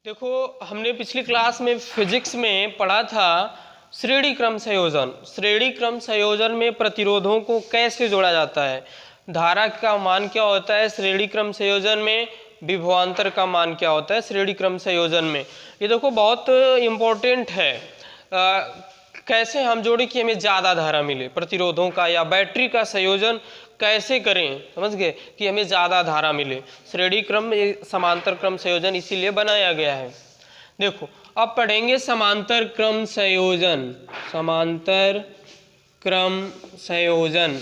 देखो, हमने पिछली क्लास में फिजिक्स में पढ़ा था श्रेणी क्रम संयोजन। श्रेणी क्रम संयोजन में प्रतिरोधों को कैसे जोड़ा जाता है, धारा का मान क्या होता है श्रेणी क्रम संयोजन में, विभवांतर का मान क्या होता है श्रेणी क्रम संयोजन में। ये देखो बहुत इम्पोर्टेंट है। कैसे हम जोड़े कि हमें ज़्यादा धारा मिले, प्रतिरोधों का या बैटरी का संयोजन कैसे करें, समझ गए, कि हमें ज़्यादा धारा मिले। श्रेणी क्रम समांतर क्रम संयोजन इसीलिए बनाया गया है। देखो अब पढ़ेंगे समांतर क्रम संयोजन। समांतर क्रम संयोजन,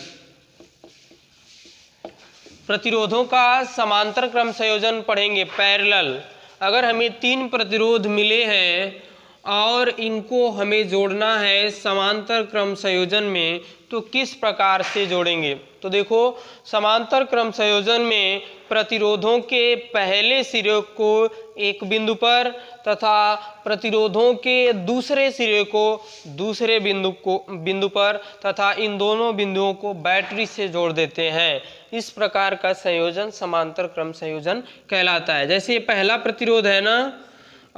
प्रतिरोधों का समांतर क्रम संयोजन पढ़ेंगे, पैरेलल। अगर हमें 3 प्रतिरोध मिले हैं और इनको हमें जोड़ना है समांतर क्रम संयोजन में, तो किस प्रकार से जोड़ेंगे। तो देखो, समांतर क्रम संयोजन में प्रतिरोधों के पहले सिरे को एक बिंदु पर तथा प्रतिरोधों के दूसरे सिरे को दूसरे बिंदु पर तथा इन दोनों बिंदुओं को बैटरी से जोड़ देते हैं। इस प्रकार का संयोजन समांतर क्रम संयोजन कहलाता है। जैसे ये पहला प्रतिरोध है ना,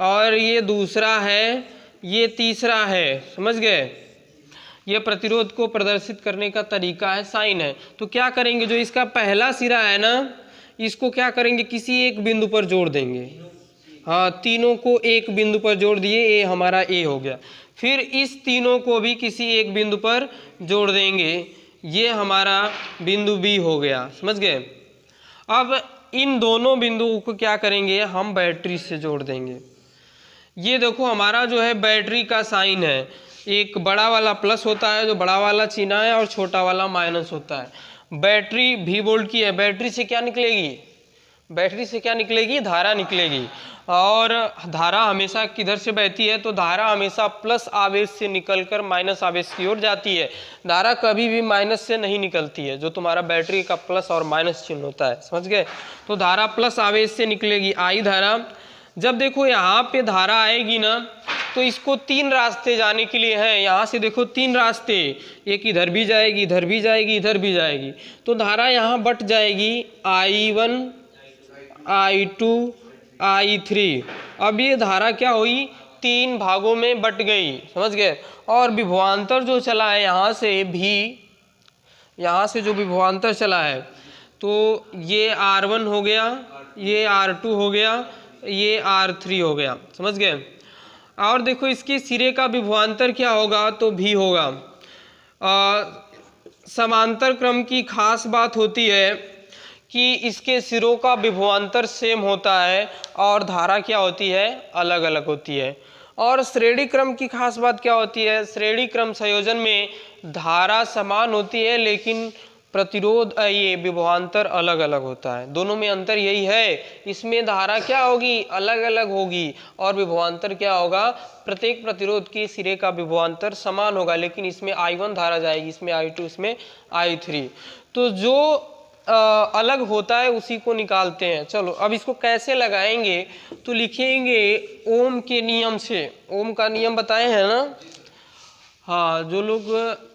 और ये दूसरा है, ये तीसरा है, समझ गए। ये प्रतिरोध को प्रदर्शित करने का तरीका है, साइन है। तो क्या करेंगे, जो इसका पहला सिरा है ना, इसको क्या करेंगे, किसी एक बिंदु पर जोड़ देंगे। हाँ, तीनों को एक बिंदु पर जोड़ दिए, ये हमारा ए हो गया। फिर इस तीनों को भी किसी एक बिंदु पर जोड़ देंगे, ये हमारा बिंदु बी हो गया, समझ गए। अब इन दोनों बिंदुओं को क्या करेंगे, हम बैटरी से जोड़ देंगे। ये देखो हमारा जो है बैटरी का साइन है, एक बड़ा वाला प्लस होता है जो बड़ा वाला चिन्ह है, और छोटा वाला माइनस होता है। बैटरी भी वोल्ट की है, बैटरी से क्या निकलेगी, बैटरी से क्या निकलेगी, धारा निकलेगी। और धारा हमेशा किधर से बहती है, तो धारा हमेशा प्लस आवेश से निकलकर माइनस आवेश की ओर जाती है। धारा कभी भी माइनस से नहीं निकलती है, जो तुम्हारा बैटरी का प्लस और माइनस चिन्ह होता है, समझ गए। तो धारा प्लस आवेश से निकलेगी, आई धारा। जब देखो यहाँ पे धारा आएगी ना, तो इसको 3 रास्ते जाने के लिए हैं। यहाँ से देखो 3 रास्ते, एक इधर भी जाएगी, इधर भी जाएगी, इधर भी जाएगी। तो धारा यहाँ बट जाएगी, I1, I2, I3। अब ये धारा क्या हुई, 3 भागों में बट गई, समझ गए। और विभवांतर जो चला है यहाँ से भी, यहाँ से जो विभवांतर चला है, तो ये R1 हो गया, ये R2 हो गया, ये R3 हो गया, समझ गए। और देखो इसके सिरे का विभवांतर क्या होगा, तो भी होगा। समांतर क्रम की खास बात होती है कि इसके सिरों का विभवांतर सेम होता है और धारा क्या होती है, अलग अलग होती है। और श्रेणी क्रम की खास बात क्या होती है, श्रेणी क्रम संयोजन में धारा समान होती है लेकिन प्रतिरोध ये विभवांतर अलग अलग होता है। दोनों में अंतर यही है, इसमें धारा क्या होगी, अलग अलग होगी, और विभवांतर क्या होगा, प्रत्येक प्रतिरोध के सिरे का विभवांतर समान होगा, लेकिन इसमें I1 धारा जाएगी, इसमें I2, इसमें I3। तो जो अलग होता है उसी को निकालते हैं। चलो अब इसको कैसे लगाएंगे, तो लिखेंगे ओम के नियम से। ओम का नियम बताए हैं ना, हाँ, जो लोग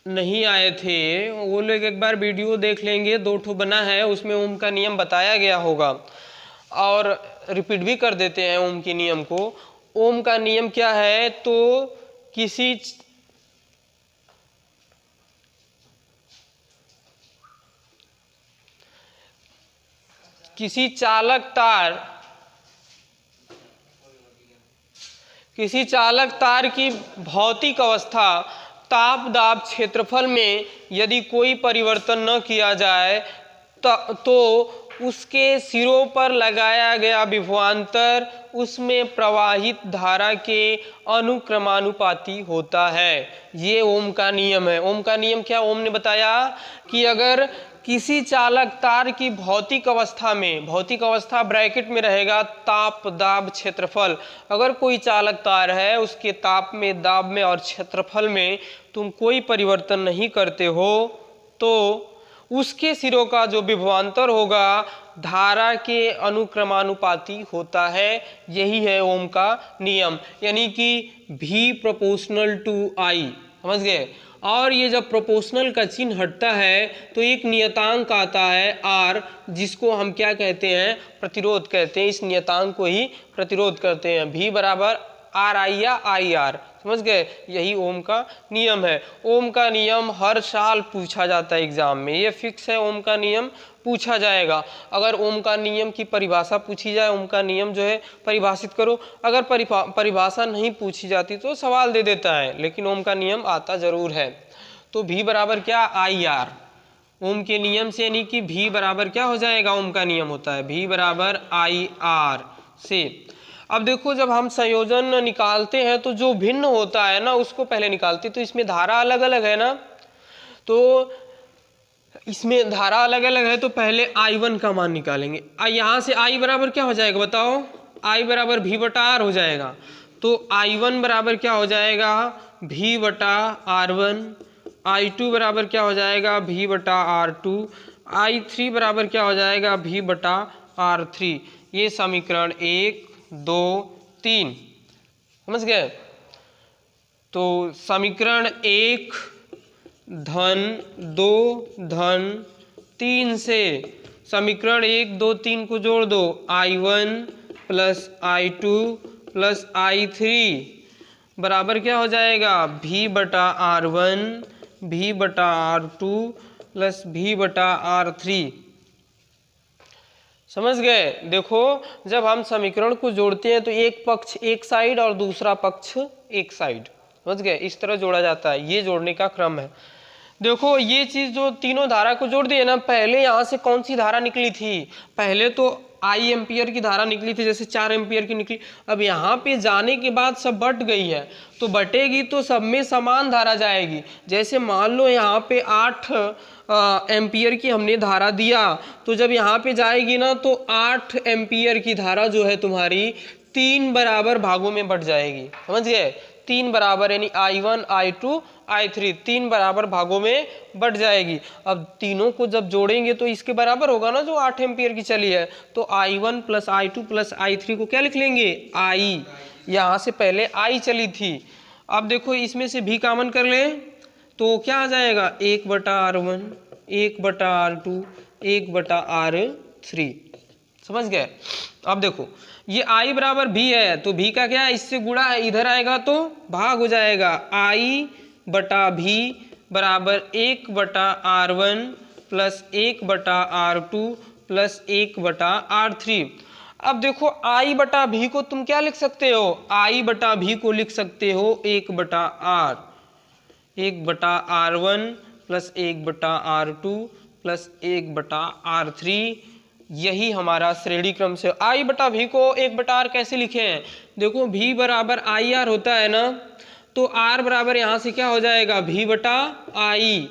नहीं आए थे वो लोग एक बार वीडियो देख लेंगे, 2 ठो बना है, उसमें ओम का नियम बताया गया होगा। और रिपीट भी कर देते हैं ओम के नियम को। ओम का नियम क्या है, तो किसी चालक तार की भौतिक अवस्था ताप दाब क्षेत्रफल में यदि कोई परिवर्तन न किया जाए तो उसके सिरों पर लगाया गया विभवांतर उसमें प्रवाहित धारा के अनुक्रमानुपाती होता है। ये ओम का नियम है। ओम का नियम क्या, ओम ने बताया कि अगर किसी चालक तार की भौतिक अवस्था में, भौतिक अवस्था ब्रैकेट में रहेगा ताप दाब क्षेत्रफल, अगर कोई चालक तार है उसके ताप में, दाब में और क्षेत्रफल में तुम कोई परिवर्तन नहीं करते हो, तो उसके सिरों का जो विभवांतर होगा धारा के अनुक्रमानुपाती होता है। यही है ओम का नियम, यानी कि V प्रोपोर्शनल टू I, समझ गए। और ये जब प्रोपोर्शनल का चिन्ह हटता है तो एक नियतांक आता है R, जिसको हम क्या कहते हैं, प्रतिरोध कहते हैं। इस नियतांक को ही प्रतिरोध कहते हैं। V बराबर RI या IR, समझ गए। यही ओम का नियम है। ओम का नियम हर साल पूछा जाता है एग्जाम में, ये फिक्स है। ओम का नियम पूछा जाएगा। अगर ओम का नियम की परिभाषा पूछी जाए, ओम का नियम जो है परिभाषित करो, अगर परिभाषा नहीं पूछी जाती तो सवाल दे देता है, लेकिन ओम का नियम आता जरूर है। तो V बराबर क्या, IR। ओम के नियम से यानी कि V बराबर क्या हो जाएगा, ओम का नियम होता है V बराबर IR से। अब देखो, जब हम संयोजन निकालते हैं तो जो भिन्न होता है ना उसको पहले निकालते हैं। तो इसमें धारा अलग अलग है ना, तो इसमें धारा अलग अलग है, तो पहले I1 का मान निकालेंगे। यहाँ से I बराबर क्या हो जाएगा बताओ, I बराबर V बटा R हो जाएगा। तो I1 बराबर क्या हो जाएगा, V बटा R1। I2 बराबर क्या हो जाएगा, V बटा R2। I3 बराबर क्या हो जाएगा, V बटा R3। ये समीकरण 1, 2, 3 समझ गए। तो समीकरण 1 धन 2 धन 3 से समीकरण 1, 2, 3 को जोड़ दो, I1 plus I2 plus I3 बराबर क्या हो जाएगा, V बटा R1 V बटा R2 प्लस V बटा R3। समझ गए। देखो, जब हम समीकरण को जोड़ते हैं तो एक पक्ष एक साइड और दूसरा पक्ष एक साइड, समझ गए, इस तरह जोड़ा जाता है। ये जोड़ने का क्रम है। देखो, ये चीज जो तीनों धारा को जोड़ दिए ना, पहले यहाँ से कौन सी धारा निकली थी, पहले तो I एम्पियर की धारा निकली थी, जैसे 4 एम्पियर की निकली। अब यहाँ पे जाने के बाद सब बट गई है, तो बटेगी तो सब में समान धारा जाएगी। जैसे मान लो यहाँ पे 8 एम्पियर की हमने धारा दिया, तो जब यहाँ पे जाएगी ना तो 8 एम्पियर की धारा जो है तुम्हारी 3 बराबर भागों में बट जाएगी, समझ गए। 3 बराबर यानी I1 I2 I3 3 बराबर भागों में बट जाएगी। अब तीनों को जब जोड़ेंगे तो इसके बराबर होगा ना जो 8 एम्पियर की चली है। तो I1 plus I2 plus I3 को क्या लिख लेंगे, I। यहाँ से पहले I चली थी। अब देखो, इसमें से भी कॉमन कर ले तो क्या आ जाएगा, 1 बटा R1 1 बटा R2 1 बटा R3, समझ गए। अब देखो, ये I बराबर V है, तो V का क्या है, इससे गुणा है, इधर आएगा तो भाग हो जाएगा। I बटा V बराबर 1 बटा R1 प्लस 1 बटा R2 प्लस 1 बटा R3। अब देखो, I बटा V को तुम क्या लिख सकते हो, I बटा V को लिख सकते हो 1 बटा R, 1 बटा R1 प्लस 1 बटा R2 प्लस 1 बटा R3। यही हमारा श्रेणी क्रम से। I बटा V को 1 बटा R कैसे लिखे हैं, देखो V बराबर IR होता है ना, तो R बराबर यहाँ से क्या हो जाएगा, V बटा I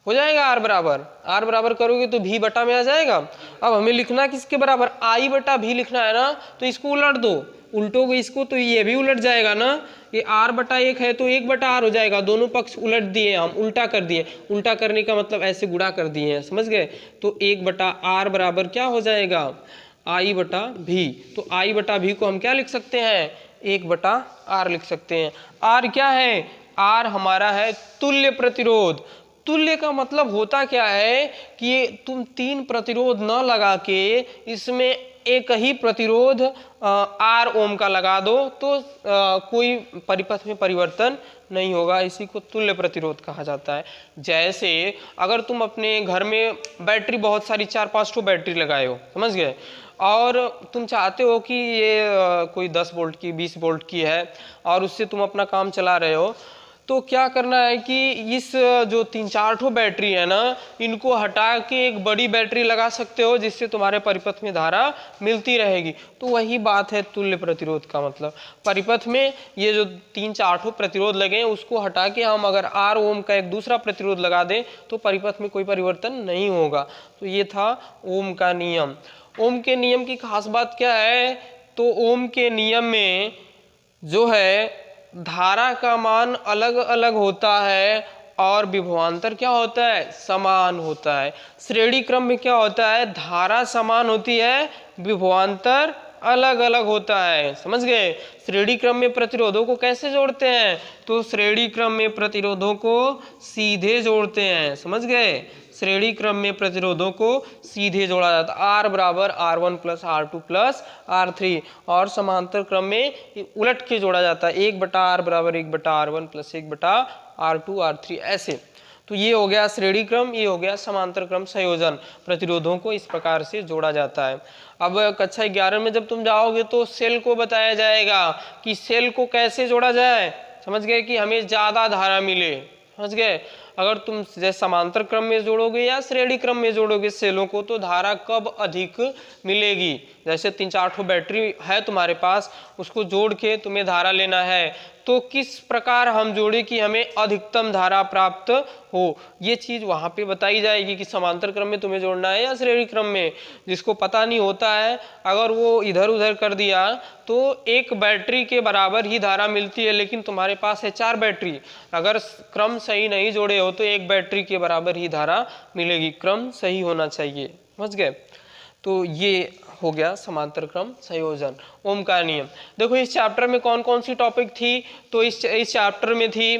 हो जाएगा। R बराबर करोगे तो V बटा में आ जाएगा। अब हमें लिखना किसके बराबर, I बटा V लिखना है ना, तो इसको उलट दो, उल्टोगे इसको तो ये भी उलट जाएगा ना। ये R बटा 1 है तो 1 बटा R हो जाएगा। दोनों पक्ष उलट दिए, हम उल्टा कर दिए। उल्टा करने का मतलब ऐसे गुणा कर दिए हैं, समझ गए। तो 1 बटा R बराबर क्या हो जाएगा, I बटा V। तो I बटा V को हम क्या लिख सकते हैं, 1 बटा R लिख सकते हैं। R क्या है, R हमारा है तुल्य प्रतिरोध। तुल्य का मतलब होता क्या है कि तुम 3 प्रतिरोध न लगा के इसमें एक ही प्रतिरोध R ओम का लगा दो तो कोई परिपथ में परिवर्तन नहीं होगा। इसी को तुल्य प्रतिरोध कहा जाता है। जैसे अगर तुम अपने घर में बैटरी बहुत सारी 4-5 ठो बैटरी लगाए हो, समझ गए, और तुम चाहते हो कि ये कोई 10 वोल्ट की 20 वोल्ट की है और उससे तुम अपना काम चला रहे हो, तो क्या करना है कि इस जो 3-4 ठो बैटरी है ना, इनको हटा के एक बड़ी बैटरी लगा सकते हो जिससे तुम्हारे परिपथ में धारा मिलती रहेगी। तो वही बात है तुल्य प्रतिरोध का मतलब। परिपथ में ये जो 3-4 ठो प्रतिरोध लगे हैं उसको हटा के हम अगर R ओम का एक दूसरा प्रतिरोध लगा दें तो परिपथ में कोई परिवर्तन नहीं होगा। तो ये था ओम का नियम। ओम के नियम की खास बात क्या है, तो ओम के नियम में जो है धारा का मान अलग अलग होता है और विभवांतर क्या होता है, समान होता है। श्रेणी क्रम में क्या होता है, धारा समान होती है, विभवांतर अलग अलग होता है। समझ गए? श्रेणी क्रम में प्रतिरोधों को कैसे जोड़ते हैं? तो श्रेणी क्रम में प्रतिरोधों को सीधे जोड़ते हैं। समझ गए? श्रेणी क्रम में प्रतिरोधों को सीधे जोड़ा जाता है, R बराबर R1 plus R2 plus R3, और समांतर क्रम में उलट के जोड़ा जाता है, 1/R बराबर 1/R1 प्लस 1/R2 R3 ऐसे। तो ये हो गया श्रेणी क्रम, ये हो गया समांतर क्रम संयोजन। प्रतिरोधों को इस प्रकार से जोड़ा जाता है। अब कक्षा 11 में जब तुम जाओगे तो सेल को बताया जाएगा कि सेल को कैसे जोड़ा जाए। समझ गए? कि हमें ज्यादा धारा मिले। समझ गए? अगर तुम जैसे समांतर क्रम में जोड़ोगे या श्रेणी क्रम में जोड़ोगे सेलों को तो धारा कब अधिक मिलेगी। जैसे 3-4 ठो बैटरी है तुम्हारे पास, उसको जोड़ के तुम्हें धारा लेना है, तो किस प्रकार हम जोड़े कि हमें अधिकतम धारा प्राप्त हो, ये चीज वहां पे बताई जाएगी कि समांतर क्रम में तुम्हें जोड़ना है या श्रेणी क्रम में। जिसको पता नहीं होता है, अगर वो इधर उधर कर दिया तो एक बैटरी के बराबर ही धारा मिलती है, लेकिन तुम्हारे पास है 4 बैटरी, अगर क्रम सही नहीं जोड़े हो तो एक बैटरी के बराबर ही धारा मिलेगी। क्रम सही होना चाहिए। समझ गए? तो ये हो गया समांतर क्रम संयोजन। ओम का नियम। देखो इस चैप्टर में कौन कौन सी टॉपिक थी? तो इस चैप्टर में थी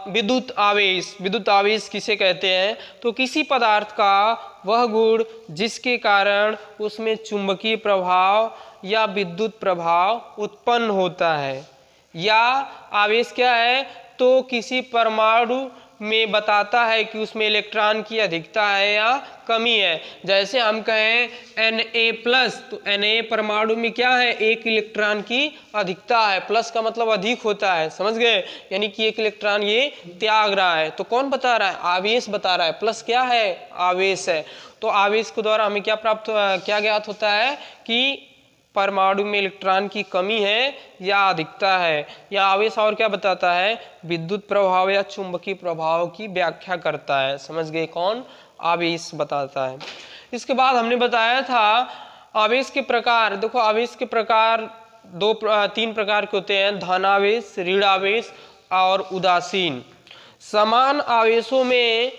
विद्युत आवेश। विद्युत आवेश किसे कहते हैं? तो किसी पदार्थ का वह गुण जिसके कारण उसमें चुंबकीय प्रभाव या विद्युत प्रभाव उत्पन्न होता है। या आवेश क्या है? तो किसी परमाणु में बताता है कि उसमें इलेक्ट्रॉन की अधिकता है या कमी है। जैसे हम कहें Na+, तो Na परमाणु में क्या है? 1 इलेक्ट्रॉन की अधिकता है। प्लस का मतलब अधिक होता है। समझ गए? यानी कि 1 इलेक्ट्रॉन ये त्याग रहा है। तो कौन बता रहा है? आवेश बता रहा है। प्लस क्या है? आवेश है। तो आवेश के द्वारा हमें क्या ज्ञात होता है कि परमाणु में इलेक्ट्रॉन की कमी है या अधिकता है। या आवेश और क्या बताता है? विद्युत प्रभाव या चुंबकीय प्रभाव की व्याख्या करता है। समझ गए? कौन? आवेश बताता है। इसके बाद हमने बताया था आवेश के प्रकार। देखो आवेश के प्रकार 3 प्रकार के होते हैं, धनावेश, ऋणावेश और उदासीन। समान आवेशों में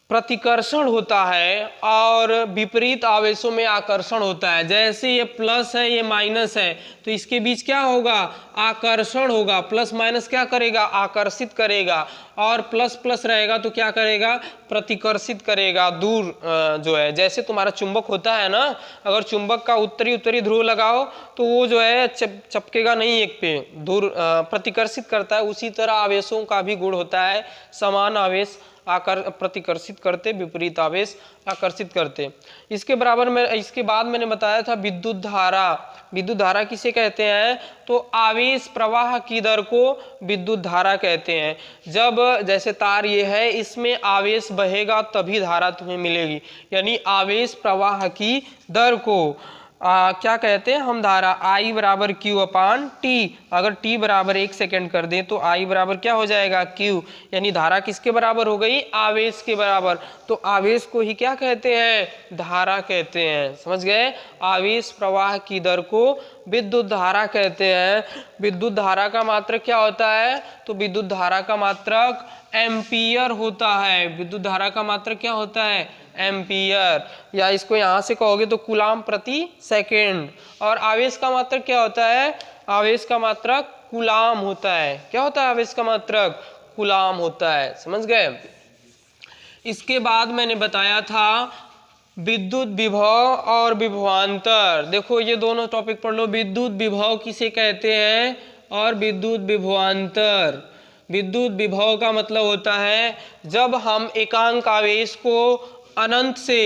प्रतिकर्षण होता है और विपरीत आवेशों में आकर्षण होता है। जैसे ये प्लस है, ये माइनस है, तो इसके बीच क्या होगा? आकर्षण होगा। प्लस माइनस क्या करेगा? आकर्षित करेगा। और प्लस प्लस रहेगा तो क्या करेगा? प्रतिकर्षित करेगा। दूर जो है, जैसे तुम्हारा चुंबक होता है ना, अगर चुंबक का उत्तरी ध्रुव लगाओ तो वो जो है चपकेगा नहीं एक पे, दूर प्रतिकर्षित करता है। उसी तरह आवेशों का भी गुण होता है। समान आवेश प्रतिकर्षित करते, विपरीत आवेश आकर्षित करते। इसके बाद मैंने बताया था विद्युत धारा। विद्युत धारा किसे कहते हैं? तो आवेश प्रवाह की दर को विद्युत धारा कहते हैं। जब जैसे तार ये है, इसमें आवेश बहेगा तभी धारा तुम्हें मिलेगी। यानी आवेश प्रवाह की दर को क्या कहते हैं हम? धारा। I बराबर Q/T। अगर T बराबर 1 सेकेंड कर दें तो I बराबर क्या हो जाएगा? Q। यानी धारा किसके बराबर हो गई? आवेश के बराबर। तो आवेश को ही क्या कहते हैं? धारा कहते हैं। समझ गए? आवेश प्रवाह की दर को विद्युत धारा कहते हैं। विद्युत धारा का मात्रक क्या होता है? तो विद्युत धारा का मात्रक एम्पियर होता है। विद्युत धारा का मात्रक क्या होता है? एम्पियर। या इसको यहां से कहोगे तो कूलाम प्रति सेकेंड। और आवेश का मात्रक क्या होता है? आवेश का मात्रक कूलाम होता है। क्या होता है आवेश का मात्रक? कूलाम होता है। समझ गए? इसके बाद मैंने बताया था विद्युत विभव और विभवांतर। देखो ये दोनों टॉपिक पढ़ लो। विद्युत विभव किसे कहते हैं और विद्युत विभवांतर। विद्युत विभव का मतलब होता है जब हम एकांक आवेश को अनंत से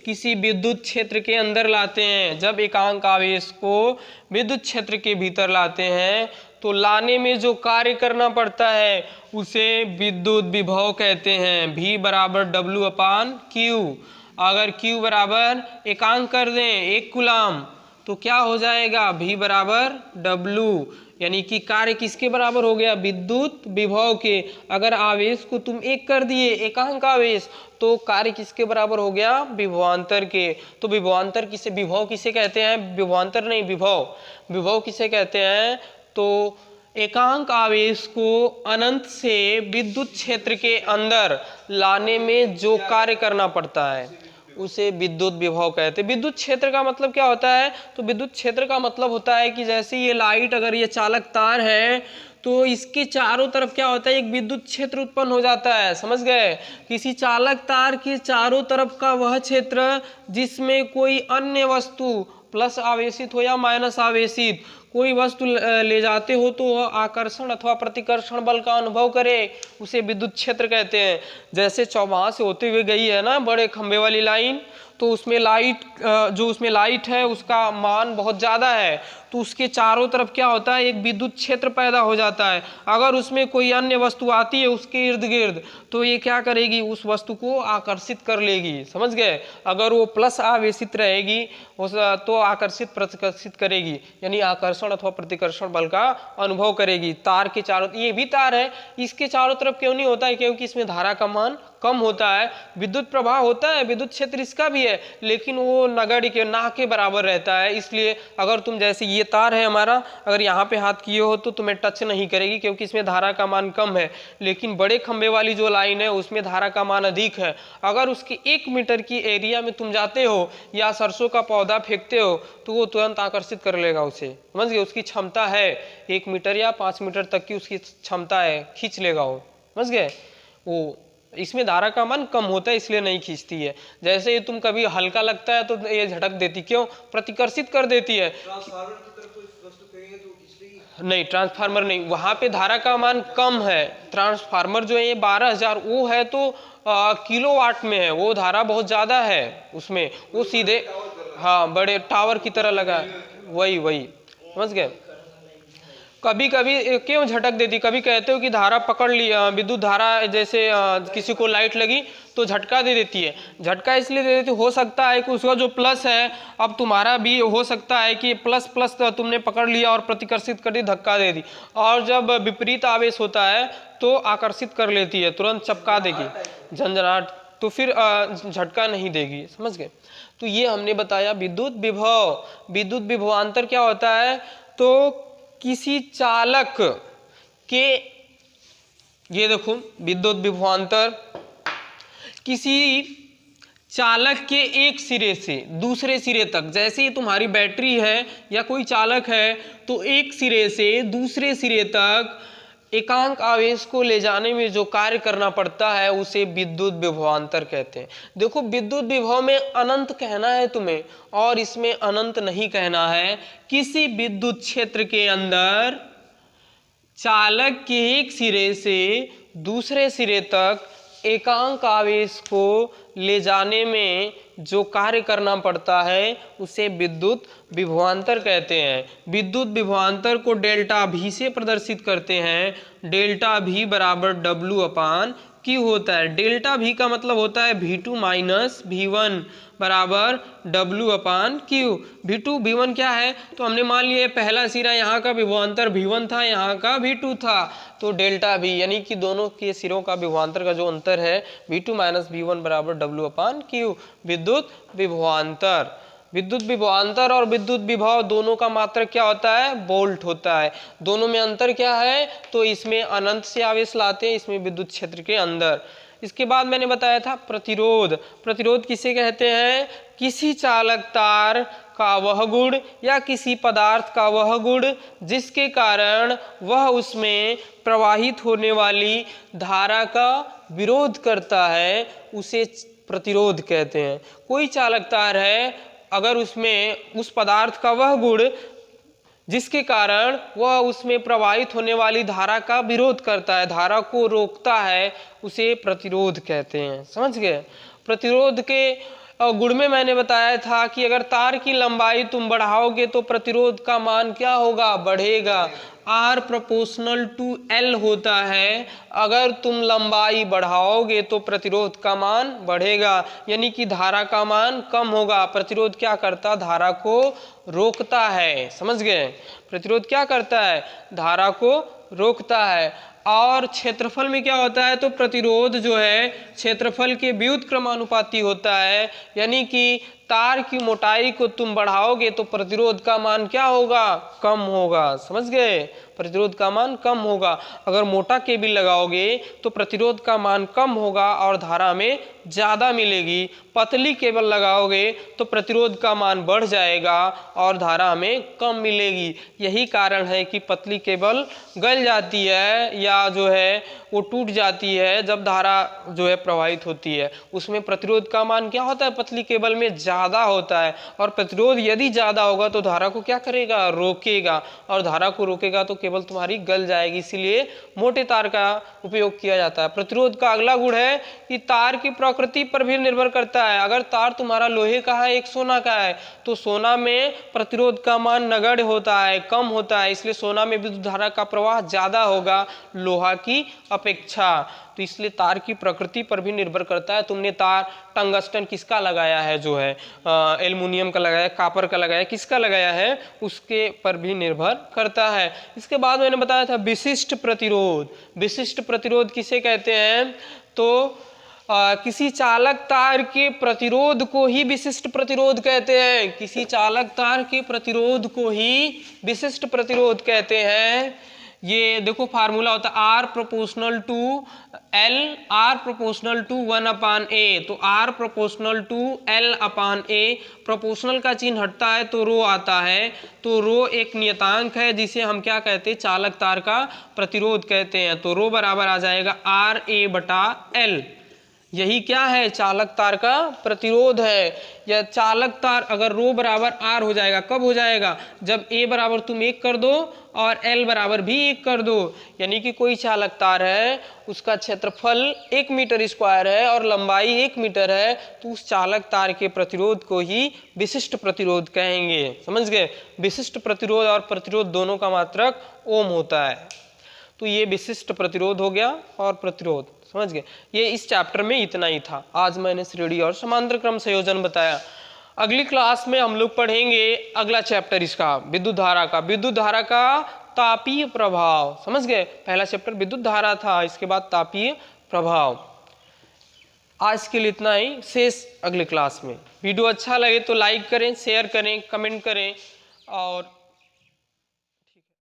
किसी विद्युत क्षेत्र के अंदर लाते हैं। जब एकांक आवेश को विद्युत क्षेत्र के भीतर लाते हैं तो लाने में जो कार्य करना पड़ता है उसे विद्युत विभव कहते हैं। V बराबर W/Q। अगर Q बराबर एकांक कर दें 1 कूलाम तो क्या हो जाएगा? V बराबर W। यानी कि कार्य किसके बराबर हो गया? विद्युत विभव के। अगर आवेश को तुम 1 कर दिए, एकांक आवेश, तो कार्य किसके बराबर हो गया? विभवांतर के। तो विभवांतर किसे, विभव किसे कहते हैं? विभवांतर नहीं, विभव। विभव किसे कहते हैं? तो एकांक आवेश को अनंत से विद्युत क्षेत्र के अंदर लाने में जो कार्य करना पड़ता है उसे विद्युत विभव कहते हैं। विद्युत क्षेत्र का मतलब क्या होता है? तो विद्युत क्षेत्र का मतलब होता है कि जैसे ये लाइट, अगर ये चालक तार है तो इसके चारों तरफ क्या होता है, एक विद्युत क्षेत्र उत्पन्न हो जाता है। समझ गए? किसी चालक तार के चारों तरफ का वह क्षेत्र जिसमें कोई अन्य वस्तु प्लस आवेशित हो या माइनस आवेशित कोई वस्तु ले जाते हो तो वह आकर्षण अथवा प्रतिकर्षण बल का अनुभव करे, उसे विद्युत क्षेत्र कहते हैं। जैसे वहां से होते हुए गई है ना बड़े खंभे वाली लाइन, तो उसमें लाइट है उसका मान बहुत ज़्यादा है, तो उसके चारों तरफ क्या होता है, एक विद्युत क्षेत्र पैदा हो जाता है। अगर उसमें कोई अन्य वस्तु आती है उसके इर्द गिर्द तो ये क्या करेगी, उस वस्तु को आकर्षित कर लेगी। समझ गए? अगर वो प्लस आवेशित रहेगी तो आकर्षित प्रतिकर्षित करेगी, यानी आकर्षण अथवा प्रतिकर्षण बल का अनुभव करेगी। तार के चारों, ये भी तार है, इसके चारों तरफ क्यों नहीं होता है? क्योंकि इसमें धारा का मान कम होता है। विद्युत प्रवाह होता है, विद्युत क्षेत्र इसका भी है, लेकिन वो नगण्य के ना के बराबर रहता है। इसलिए अगर तुम, जैसे ये तार है हमारा, अगर यहाँ पे हाथ किए हो तो तुम्हें टच नहीं करेगी क्योंकि इसमें धारा का मान कम है। लेकिन बड़े खंभे वाली जो लाइन है उसमें धारा का मान अधिक है। अगर उसके 1 मीटर की एरिया में तुम जाते हो या सरसों का पौधा फेंकते हो तो वो तुरंत आकर्षित कर लेगा उसे। समझ गए? उसकी क्षमता है 1 मीटर या 5 मीटर तक की उसकी क्षमता है, खींच लेगा वो। समझ गए? वो इसमें धारा का मान कम होता है इसलिए नहीं खींचती है। जैसे तुम कभी हल्का लगता है तो ये झटक देती, क्यों? प्रतिकर्षित कर देती है। नहीं, ट्रांसफार्मर नहीं, वहां पे धारा का मान कम है। ट्रांसफार्मर जो है ये 12,000 वो है तो किलोवाट में है, वो धारा बहुत ज्यादा है उसमें, वो सीधे हाँ बड़े टावर की तरह लगा है। वही समझ गए? कभी कभी क्यों झटक देती, कभी कहते हो कि धारा पकड़ ली, विद्युत धारा जैसे किसी को लाइट लगी तो झटका दे देती है। झटका इसलिए दे देती, हो सकता है कि उसका जो प्लस है, अब तुम्हारा भी हो सकता है कि प्लस तो तुमने पकड़ लिया और प्रतिकर्षित कर दी, धक्का दे दी, और जब विपरीत आवेश होता है तो आकर्षित कर लेती है, तुरंत चपका देगी, झंझनाहट, तो फिर झटका नहीं देगी। समझ गए? तो ये हमने बताया विद्युत विभव। विद्युत विभवांतर क्या होता है? तो किसी चालक के, ये देखो विद्युत विभवांतर, किसी चालक के एक सिरे से दूसरे सिरे तक, जैसे तुम्हारी बैटरी है या कोई चालक है तो एक सिरे से दूसरे सिरे तक एकांक आवेश को ले जाने में जो कार्य करना पड़ता है उसे विद्युत विभवांतर कहते हैं। देखो, विद्युत विभव में अनंत कहना है तुम्हें और इसमें अनंत नहीं कहना है। किसी विद्युत क्षेत्र के अंदर चालक के एक सिरे से दूसरे सिरे तक एकांक आवेश को ले जाने में जो कार्य करना पड़ता है उसे विद्युत विभवांतर कहते हैं। विद्युत विभवांतर को डेल्टा V से प्रदर्शित करते हैं। डेल्टा V बराबर W/Q होता है। डेल्टा V का मतलब होता है V2 माइनस V1 बराबर W/Q। V2 V1 क्या है? तो हमने मान लिया पहला सिरा यहाँ का विभवांतर V1 था, यहाँ का V2 था, तो डेल्टा V यानी कि दोनों के सिरों का विभवांतर का जो अंतर है V2 माइनस V1 बराबर W/Q, विद्युत विभवांतर। विद्युत विभवांतर और विद्युत विभव दोनों का मात्रक क्या होता है? वोल्ट होता है। दोनों में अंतर क्या है? तो इसमें अनंत से आवेश लाते हैं, इसमें विद्युत क्षेत्र के अंदर। इसके बाद मैंने बताया था प्रतिरोध। प्रतिरोध किसे कहते हैं? किसी चालक तार का वह गुण या किसी पदार्थ का वह गुण जिसके कारण वह उसमें प्रवाहित होने वाली धारा का विरोध करता है, उसे प्रतिरोध कहते हैं। कोई चालक तार है, अगर उसमें उस पदार्थ का वह गुण जिसके कारण वह उसमें प्रवाहित होने वाली धारा का विरोध करता है, धारा को रोकता है, उसे प्रतिरोध कहते हैं। समझ गए? प्रतिरोध के गुण में मैंने बताया था कि अगर तार की लंबाई तुम बढ़ाओगे तो प्रतिरोध का मान क्या होगा? बढ़ेगा। R प्रोपोर्शनल टू L होता है। अगर तुम लंबाई बढ़ाओगे तो प्रतिरोध का मान बढ़ेगा, यानी कि धारा का मान कम होगा। प्रतिरोध क्या करता? धारा को रोकता है। समझ गए? प्रतिरोध क्या करता है? धारा को रोकता है। और क्षेत्रफल में क्या होता है? तो प्रतिरोध जो है क्षेत्रफल के व्युत्क्रमानुपाती होता है, यानी कि तार की मोटाई को तुम बढ़ाओगे तो प्रतिरोध का मान क्या होगा, कम होगा। समझ गए, प्रतिरोध का मान कम होगा। अगर मोटा केबल लगाओगे तो प्रतिरोध का मान कम होगा और धारा हमें ज़्यादा मिलेगी। पतली केबल लगाओगे तो प्रतिरोध का मान बढ़ जाएगा और धारा हमें कम मिलेगी। यही कारण है कि पतली केबल गल जाती है या जो है वो टूट जाती है जब धारा जो है प्रवाहित होती है। उसमें प्रतिरोध का मान क्या होता है, पतली केबल में ज़्यादा होता है, और प्रतिरोध यदि ज़्यादा होगा तो धारा को क्या करेगा, रोकेगा, और धारा को रोकेगा तो केबल तुम्हारी गल जाएगी। इसीलिए मोटे तार का उपयोग किया जाता है। प्रतिरोध का अगला गुण है कि तार की प्रकृति पर भी निर्भर करता है। अगर तार तुम्हारा लोहे का है, एक सोना का है, तो सोना में प्रतिरोध का मान नगण्य होता है, कम होता है, इसलिए सोना में विद्युत धारा का प्रवाह ज्यादा होगा लोहा की अपेक्षा। तो इसलिए तार की प्रकृति पर भी निर्भर करता है। तुमने तार टंगस्टन किसका लगाया है, जो है एल्युमिनियम का लगाया, कापर का लगाया, किसका लगाया है, उसके पर भी निर्भर करता है। इसके बाद मैंने बताया था विशिष्ट प्रतिरोध। विशिष्ट प्रतिरोध किसे कहते हैं, तो किसी चालक तार के प्रतिरोध को ही विशिष्ट प्रतिरोध कहते हैं। किसी चालक तार के प्रतिरोध को ही विशिष्ट प्रतिरोध कहते हैं। ये देखो फार्मूला होता है R proportional to L, R proportional to 1/A। तो R proportional to L/A, proportional का चिन्ह हटता है तो रो आता है। तो रो एक नियतांक है जिसे हम क्या कहते हैं, चालक तार का प्रतिरोध कहते हैं। तो रो बराबर आ जाएगा RA/L। यही क्या है, चालक तार का प्रतिरोध है। या चालक तार अगर रो बराबर R हो जाएगा, कब हो जाएगा, जब A बराबर तुम 1 कर दो और L बराबर भी 1 कर दो। यानी कि कोई चालक तार है, उसका क्षेत्रफल 1 मीटर स्क्वायर है और लंबाई 1 मीटर है, तो उस चालक तार के प्रतिरोध को ही विशिष्ट प्रतिरोध कहेंगे। समझ गए, विशिष्ट प्रतिरोध और प्रतिरोध दोनों का मात्रक ओम होता है। तो ये विशिष्ट प्रतिरोध हो गया और प्रतिरोध, समझ गए। ये इस चैप्टर में इतना ही था। आज मैंने श्रेणी और समांतर क्रम संयोजन बताया। अगली क्लास में हम लोग पढ़ेंगे अगला चैप्टर इसका, विद्युत धारा का। विद्युत धारा का तापीय प्रभाव। समझ गए, पहला चैप्टर विद्युत धारा था, इसके बाद तापीय प्रभाव। आज के लिए इतना ही, शेष अगली क्लास में। वीडियो अच्छा लगे तो लाइक करें, शेयर करें, कमेंट करें और